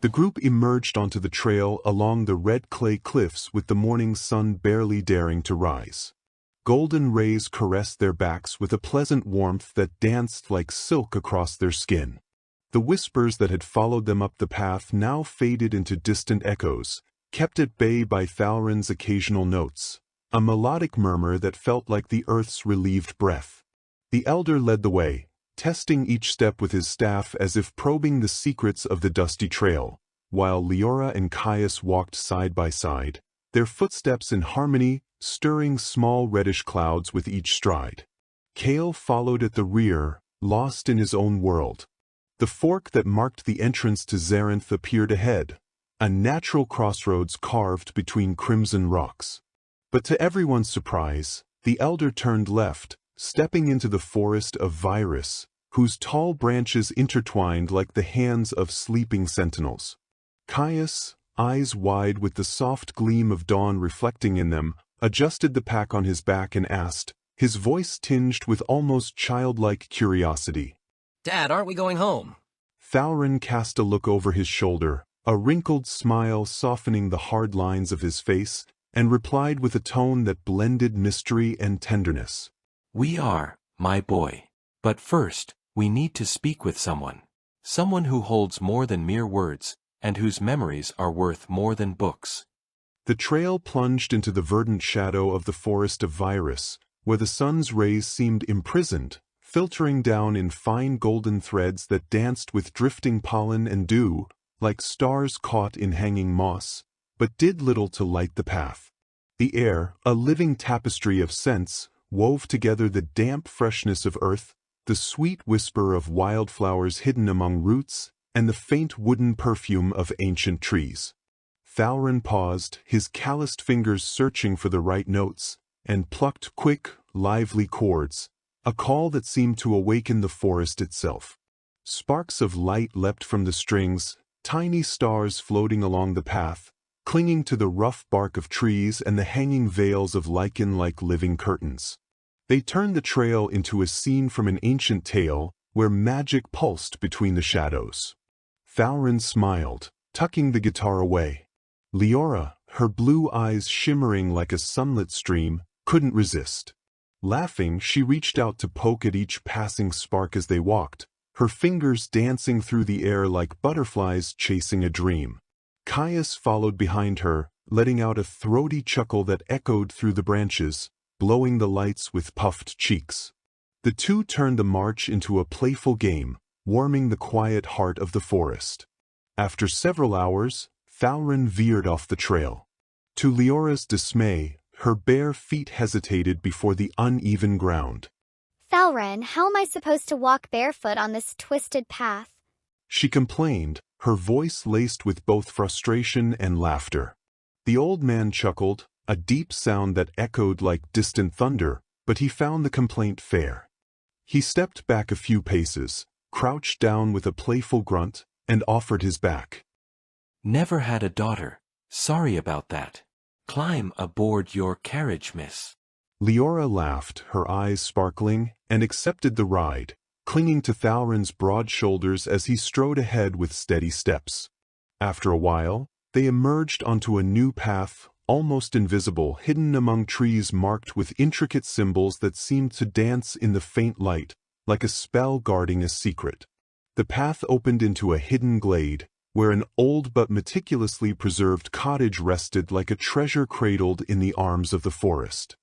The group emerged onto the trail along the red clay cliffs with the morning sun barely daring to rise. Golden rays caressed their backs with a pleasant warmth that danced like silk across their skin. The whispers that had followed them up the path now faded into distant echoes, kept at bay by Thalrin's occasional notes, a melodic murmur that felt like the earth's relieved breath. The elder led the way, testing each step with his staff as if probing the secrets of the dusty trail, while Leora and Caius walked side by side, their footsteps in harmony, stirring small reddish clouds with each stride. Cale followed at the rear, lost in his own world. The fork that marked the entrance to Zarenth appeared ahead, a natural crossroads carved between crimson rocks. But to everyone's surprise, the elder turned left, stepping into the forest of Virus, whose tall branches intertwined like the hands of sleeping sentinels. Caius, eyes wide with the soft gleam of dawn reflecting in them, adjusted the pack on his back and asked, his voice tinged with almost childlike curiosity. "Dad, aren't we going home?" Thalrin cast a look over his shoulder, a wrinkled smile softening the hard lines of his face, and replied with a tone that blended mystery and tenderness. "We are, my boy. But first, we need to speak with someone. Someone who holds more than mere words, and whose memories are worth more than books." The trail plunged into the verdant shadow of the forest of Virus, where the sun's rays seemed imprisoned, filtering down in fine golden threads that danced with drifting pollen and dew, like stars caught in hanging moss, but did little to light the path. The air, a living tapestry of scents, wove together the damp freshness of earth, the sweet whisper of wildflowers hidden among roots, and the faint wooden perfume of ancient trees. Thalrin paused, his calloused fingers searching for the right notes, and plucked quick, lively chords, a call that seemed to awaken the forest itself. Sparks of light leapt from the strings, tiny stars floating along the path, clinging to the rough bark of trees and the hanging veils of lichen like living curtains. They turned the trail into a scene from an ancient tale, where magic pulsed between the shadows. Thalrin smiled, tucking the guitar away. Leora, her blue eyes shimmering like a sunlit stream, couldn't resist. Laughing, she reached out to poke at each passing spark as they walked, her fingers dancing through the air like butterflies chasing a dream. Caius followed behind her, letting out a throaty chuckle that echoed through the branches, blowing the lights with puffed cheeks. The two turned the march into a playful game, warming the quiet heart of the forest. After several hours, Thalrin veered off the trail. To Leora's dismay, her bare feet hesitated before the uneven ground. "Thalrin, how am I supposed to walk barefoot on this twisted path?" She complained, her voice laced with both frustration and laughter. The old man chuckled, a deep sound that echoed like distant thunder, but he found the complaint fair. He stepped back a few paces, crouched down with a playful grunt, and offered his back. "Never had a daughter. Sorry about that. Climb aboard your carriage, miss." Leora laughed, her eyes sparkling, and accepted the ride, clinging to Thalrin's broad shoulders as he strode ahead with steady steps. After a while, they emerged onto a new path, almost invisible, hidden among trees marked with intricate symbols that seemed to dance in the faint light, like a spell guarding a secret. The path opened into a hidden glade, where an old but meticulously preserved cottage rested like a treasure cradled in the arms of the forest.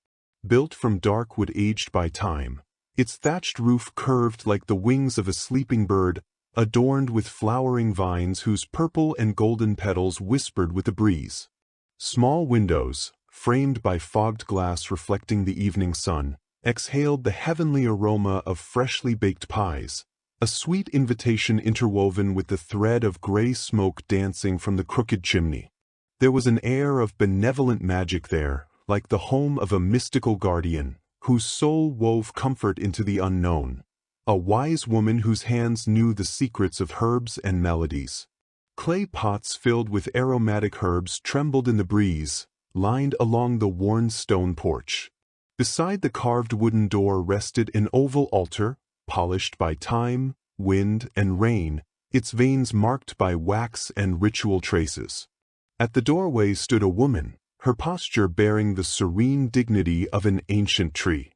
Built from dark wood aged by time, its thatched roof curved like the wings of a sleeping bird, adorned with flowering vines whose purple and golden petals whispered with the breeze. Small windows, framed by fogged glass reflecting the evening sun, exhaled the heavenly aroma of freshly baked pies, a sweet invitation interwoven with the thread of gray smoke dancing from the crooked chimney. There was an air of benevolent magic there, like the home of a mystical guardian, whose soul wove comfort into the unknown, a wise woman whose hands knew the secrets of herbs and melodies. Clay pots filled with aromatic herbs trembled in the breeze, lined along the worn stone porch. Beside the carved wooden door rested an oval altar, polished by time, wind, and rain, its veins marked by wax and ritual traces. At the doorway stood a woman, her posture bearing the serene dignity of an ancient tree.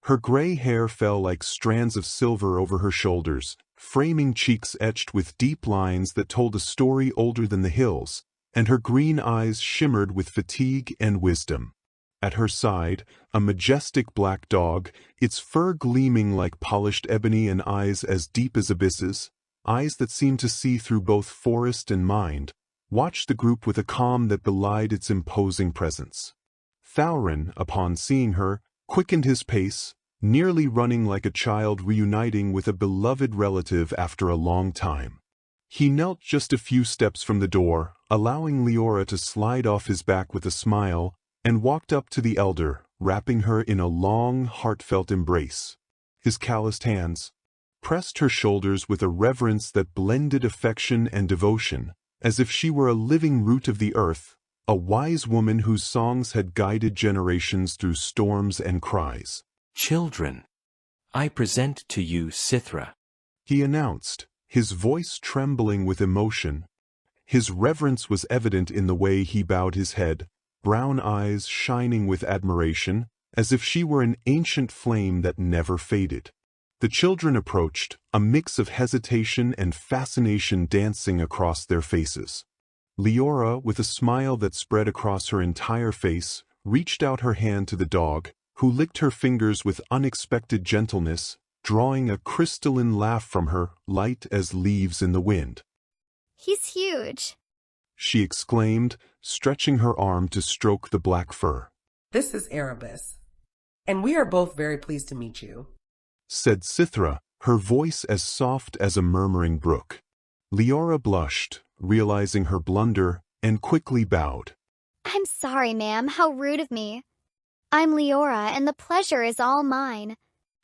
Her gray hair fell like strands of silver over her shoulders, framing cheeks etched with deep lines that told a story older than the hills, and her green eyes shimmered with fatigue and wisdom. At her side, a majestic black dog, its fur gleaming like polished ebony and eyes as deep as abysses, eyes that seemed to see through both forest and mind, watched the group with a calm that belied its imposing presence. Auren, upon seeing her, quickened his pace, nearly running like a child reuniting with a beloved relative after a long time. He knelt just a few steps from the door, allowing Leora to slide off his back with a smile, and walked up to the elder, wrapping her in a long, heartfelt embrace. His calloused hands pressed her shoulders with a reverence that blended affection and devotion, as if she were a living root of the earth, a wise woman whose songs had guided generations through storms and cries. Children, I present to you Sithra, he announced, his voice trembling with emotion. His reverence was evident in the way he bowed his head, brown eyes shining with admiration, as if she were an ancient flame that never faded. The children approached, a mix of hesitation and fascination dancing across their faces. Leora, with a smile that spread across her entire face, reached out her hand to the dog, who licked her fingers with unexpected gentleness, drawing a crystalline laugh from her, light as leaves in the wind. He's huge, she exclaimed, stretching her arm to stroke the black fur. This is Erebus, and we are both very pleased to meet you, said Sithra, her voice as soft as a murmuring brook. Leora blushed, realizing her blunder, and quickly bowed. I'm sorry, ma'am, how rude of me. I'm Leora, and the pleasure is all mine.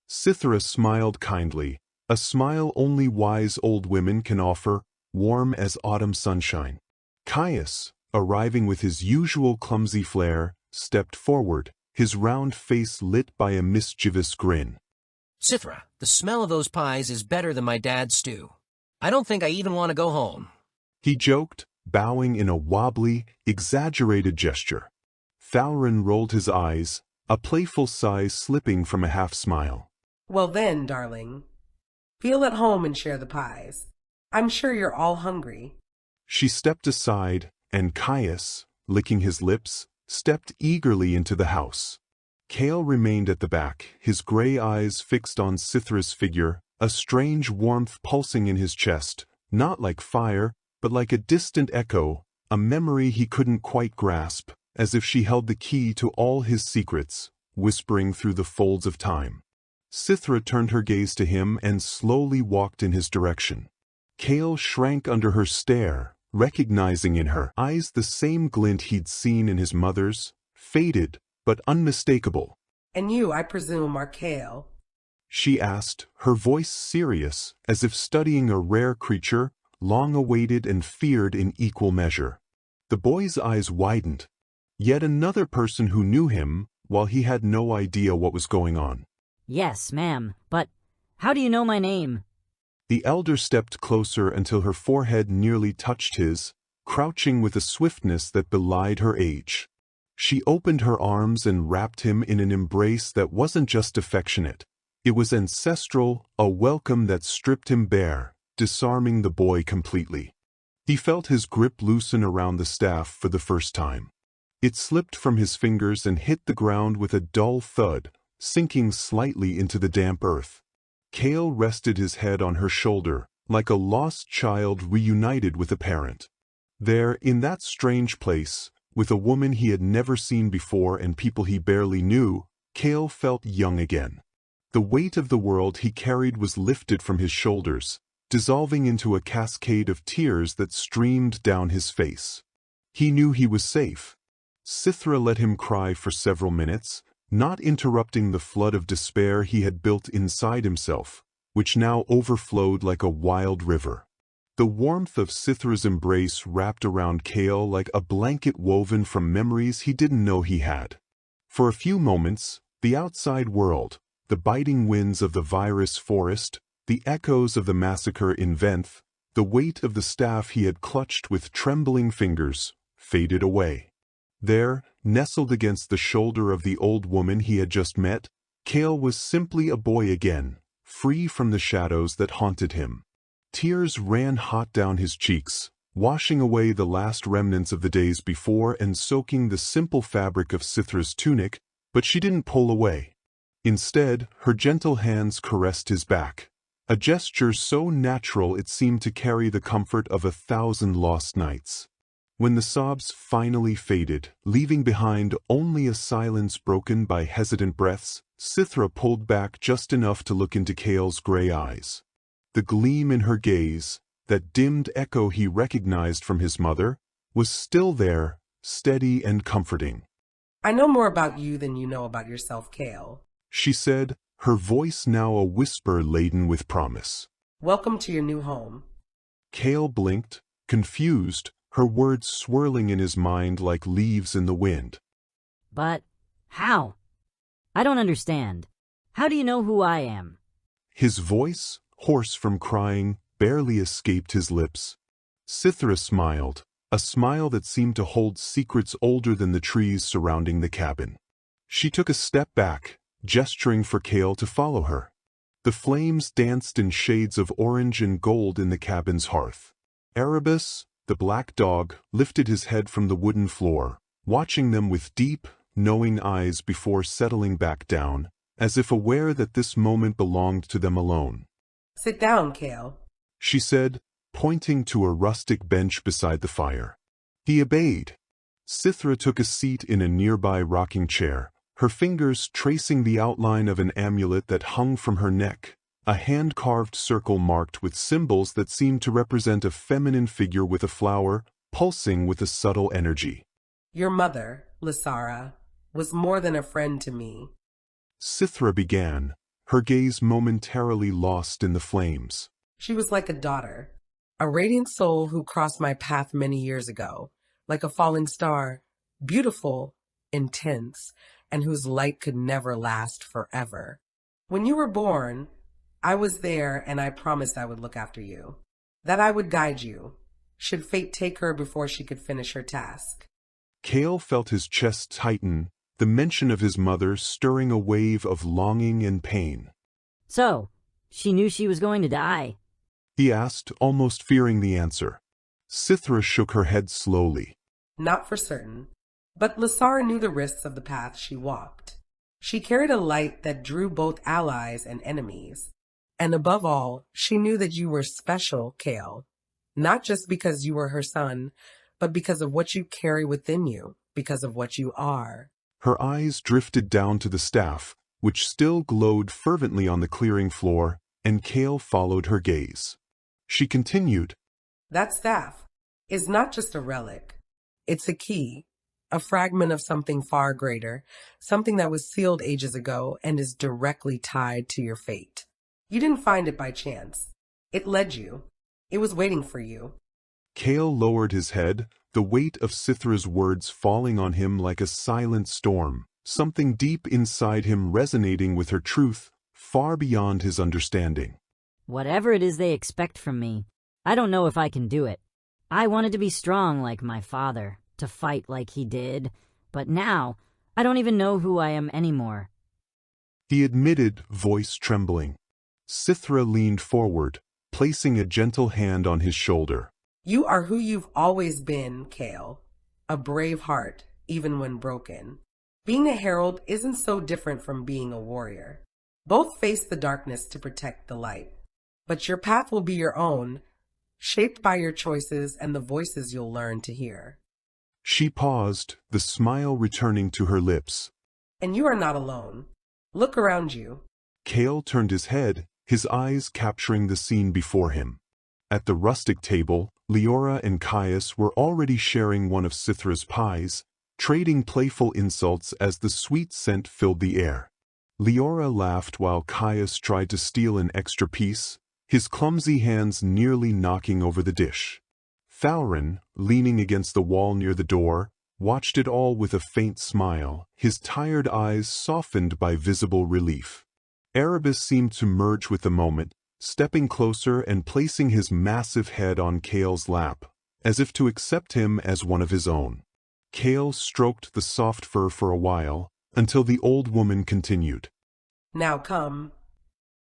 Sithra smiled kindly, a smile only wise old women can offer, warm as autumn sunshine. Caius, arriving with his usual clumsy flair, stepped forward, his round face lit by a mischievous grin. Sithra, the smell of those pies is better than my dad's stew. I don't think I even want to go home. He joked, bowing in a wobbly, exaggerated gesture. Auren rolled his eyes, a playful sigh slipping from a half-smile. Well then, darling, feel at home and share the pies. I'm sure you're all hungry. She stepped aside, and Caius, licking his lips, stepped eagerly into the house. Cale remained at the back, his gray eyes fixed on Sithra's figure, a strange warmth pulsing in his chest, not like fire, but like a distant echo, a memory he couldn't quite grasp, as if she held the key to all his secrets, whispering through the folds of time. Sithra turned her gaze to him and slowly walked in his direction. Cale shrank under her stare, recognizing in her eyes the same glint he'd seen in his mother's, faded but unmistakable. And you, I presume, are Cale? She asked, her voice serious, as if studying a rare creature, long awaited and feared in equal measure. The boy's eyes widened. Yet another person who knew him, while he had no idea what was going on. Yes, ma'am, but how do you know my name? The elder stepped closer until her forehead nearly touched his, crouching with a swiftness that belied her age. She opened her arms and wrapped him in an embrace that wasn't just affectionate. It was ancestral, a welcome that stripped him bare, disarming the boy completely. He felt his grip loosen around the staff for the first time. It slipped from his fingers and hit the ground with a dull thud, sinking slightly into the damp earth. Cale rested his head on her shoulder, like a lost child reunited with a parent. There, in that strange place, with a woman he had never seen before and people he barely knew, Cale felt young again. The weight of the world he carried was lifted from his shoulders, dissolving into a cascade of tears that streamed down his face. He knew he was safe. Sithra let him cry for several minutes, not interrupting the flood of despair he had built inside himself, which now overflowed like a wild river. The warmth of Sithra's embrace wrapped around Cale like a blanket woven from memories he didn't know he had. For a few moments, the outside world, the biting winds of the virus forest, the echoes of the massacre in Venth, The weight of the staff he had clutched with trembling fingers faded away. There, nestled against the shoulder of the old woman he had just met, Cale was simply a boy again, free from the shadows that haunted him. Tears ran hot down his cheeks, washing away the last remnants of the days before and soaking the simple fabric of Sithra's tunic, but she didn't pull away. Instead, her gentle hands caressed his back, a gesture so natural it seemed to carry the comfort of 1,000 lost nights. When the sobs finally faded, leaving behind only a silence broken by hesitant breaths, Sithra pulled back just enough to look into Cale's gray eyes. The gleam in her gaze, that dimmed echo he recognized from his mother, was still there, steady and comforting. I know more about you than you know about yourself, Cale, she said, her voice now a whisper laden with promise. Welcome to your new home. Cale blinked, confused, her words swirling in his mind like leaves in the wind. But how? I don't understand. How do you know who I am? His voice, hoarse from crying, barely escaped his lips. Sithra smiled, a smile that seemed to hold secrets older than the trees surrounding the cabin. She took a step back, gesturing for Cale to follow her. The flames danced in shades of orange and gold in the cabin's hearth. Erebus, the black dog, lifted his head from the wooden floor, watching them with deep, knowing eyes before settling back down, as if aware that this moment belonged to them alone. Sit down, Cale, she said, pointing to a rustic bench beside the fire. He obeyed. Sithra took a seat in a nearby rocking chair, her fingers tracing the outline of an amulet that hung from her neck, a hand-carved circle marked with symbols that seemed to represent a feminine figure with a flower, pulsing with a subtle energy. Your mother, Lysara, was more than a friend to me. Sithra began, her gaze momentarily lost in the flames. She was like a daughter, a radiant soul who crossed my path many years ago, like a falling star, beautiful, intense, and whose light could never last forever. When you were born, I was there and I promised I would look after you, that I would guide you, should fate take her before she could finish her task. Cale felt his chest tighten, the mention of his mother stirring a wave of longing and pain. So, she knew she was going to die? He asked, almost fearing the answer. Sithra shook her head slowly. Not for certain, but Lysara knew the risks of the path she walked. She carried a light that drew both allies and enemies. And above all, she knew that you were special, Cale, not just because you were her son, but because of what you carry within you, because of what you are. Her eyes drifted down to the staff, which still glowed fervently on the clearing floor, and Cale followed her gaze. She continued, That staff is not just a relic. It's a key, a fragment of something far greater, something that was sealed ages ago and is directly tied to your fate. You didn't find it by chance. It led you. It was waiting for you. Cale lowered his head, the weight of Sithra's words falling on him like a silent storm, something deep inside him resonating with her truth, far beyond his understanding. Whatever it is they expect from me, I don't know if I can do it. I wanted to be strong like my father, to fight like he did, but now I don't even know who I am anymore. He admitted, voice trembling. Sithra leaned forward, placing a gentle hand on his shoulder. You are who you've always been, Cale. A brave heart, even when broken. Being a herald isn't so different from being a warrior. Both face the darkness to protect the light. But your path will be your own, shaped by your choices and the voices you'll learn to hear. She paused, the smile returning to her lips. And you are not alone. Look around you. Cale turned his head, his eyes capturing the scene before him. At the rustic table, Leora and Caius were already sharing one of Sithra's pies, trading playful insults as the sweet scent filled the air. Leora laughed while Caius tried to steal an extra piece, his clumsy hands nearly knocking over the dish. Auren, leaning against the wall near the door, watched it all with a faint smile, his tired eyes softened by visible relief. Erebus seemed to merge with the moment, stepping closer and placing his massive head on Kale's lap, as if to accept him as one of his own. Kale stroked the soft fur for a while, until the old woman continued. Now come.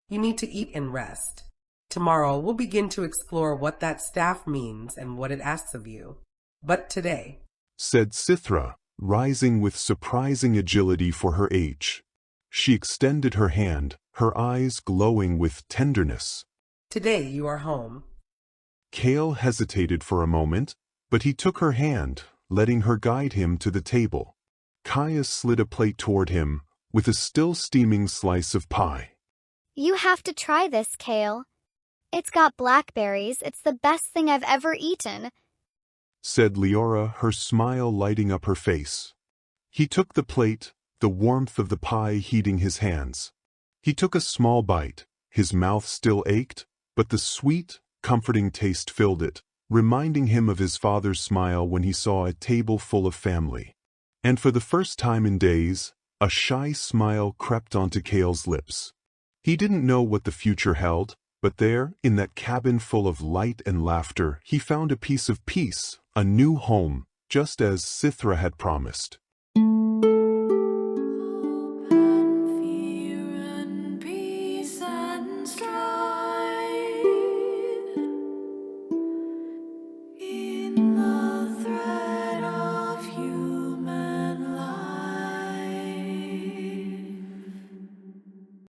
You need to eat and rest. Tomorrow we'll begin to explore what that staff means and what it asks of you. But today, said Sithra, rising with surprising agility for her age. She extended her hand, her eyes glowing with tenderness. Today you are home. Kale hesitated for a moment, but he took her hand, letting her guide him to the table. Kaya slid a plate toward him, with a still steaming slice of pie. You have to try this, Kale. It's got blackberries. It's the best thing I've ever eaten, said Leora, her smile lighting up her face. He took the plate, the warmth of the pie heating his hands. He took a small bite. His mouth still ached, but the sweet, comforting taste filled it, reminding him of his father's smile when he saw a table full of family. And for the first time in days, a shy smile crept onto Kale's lips. He didn't know what the future held, but there, in that cabin full of light and laughter, he found a piece of peace, a new home, just as Sithra had promised.